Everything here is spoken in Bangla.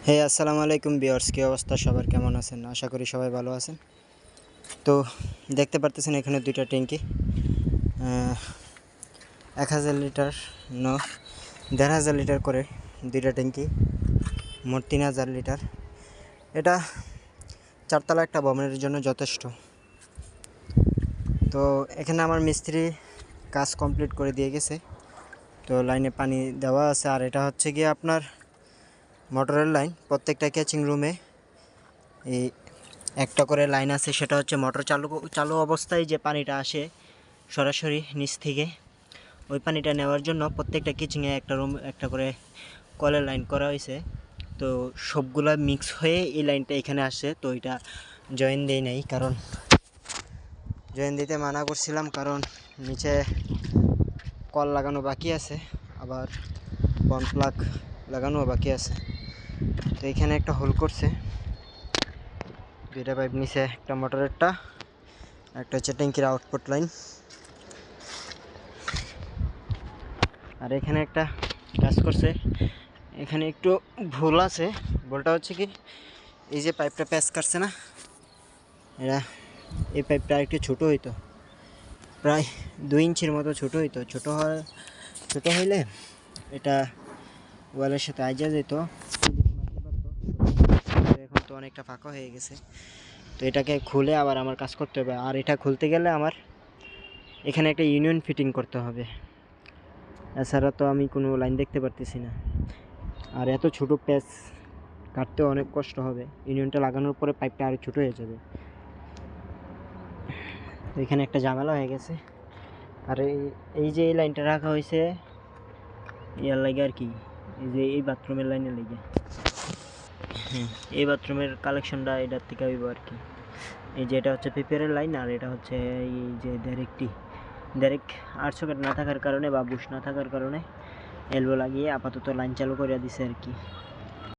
হে আসসালামু আলাইকুম ভিউয়ার্স, কী অবস্থা সবার, কেমন আছেন? আশা করি সবাই ভালো আছেন। তো দেখতে পারতেছেন এখানে দুইটা ট্যাঙ্কি, 1000 লিটার, 1500 লিটার করে দুইটা ট্যাঙ্কি, মোট 3000 লিটার। এটা চারতলা একটা ভবনের জন্য যথেষ্ট। তো এখানে আমার মিস্ত্রি কাজ কমপ্লিট করে দিয়ে গেছে। তো লাইনে পানি দেওয়া আছে, আর এটা হচ্ছে গিয়ে আপনার মোটরের লাইন। প্রত্যেকটা ক্যাচিং রুমে এই একটা করে লাইন আছে, সেটা হচ্ছে মোটর চালু অবস্থায় যে পানিটা আসে সরাসরি নিচ থেকে, ওই পানিটা নেওয়ার জন্য প্রত্যেকটা কিচেনে একটা করে কলের লাইন করা হয়েছে। তো সবগুলা মিক্স হয়ে এই লাইনটা এখানে আসে। তো এটা জয়েন দেই নাই, কারণ জয়েন দিতে মানা করছিলাম, কারণ নিচে কল লাগানো বাকি আছে, আবার বন্ড প্লাগ লাগানো বাকি আছে। তো এখানে একটা হোল করছে, দুইটা পাইপ নিচে, একটা মোটরেরটা, একটা হচ্ছে ট্যাঙ্কির আউটপুট লাইন। আর এখানে একটা কাজ করছে, এখানে একটু ভুল আছে। ভুলটা হচ্ছে কি, এই যে পাইপটা প্যাচ কাটছে না, এই পাইপটা একটু ছোটো হইতো, প্রায় 2 ইঞ্চির মতো ছোটো হইতো। ছোটো হইলে এটা ওয়ালের সাথে আইজা যেত, এখন তো অনেকটা ফাঁকা হয়ে গেছে। তো এটাকে খুলে আবার আমার কাজ করতে হবে। আর এটা খুলতে গেলে আমার এখানে একটা ইউনিয়ন ফিটিং করতে হবে, এছাড়া তো আমি কোনো লাইন দেখতে পারতেছি না। আর এত ছোটো প্যাচ কাটতে অনেক কষ্ট হবে। ইউনিয়নটা লাগানোর পরে পাইপটা আরও ছোটো হয়ে যাবে। তো এখানে একটা ঝামেলা হয়ে গেছে। আর এই যে এই লাইনটা রাখা হয়েছে ইয়ার লাগে আর কি, এই যে এই বাথরুমের লাইনের লেগে, এই বাথরুমের কালেকশনটা এটার থেকে হইব আর কি। এই যে এটা হচ্ছে পেপারের লাইন, আর এটা হচ্ছে এই যে ডাইরেক্ট 8 সকেট না থাকার কারণে বা বুশ না থাকার কারণে এলবো লাগিয়ে আপাতত লাইন চালু করে দিছে আর কি।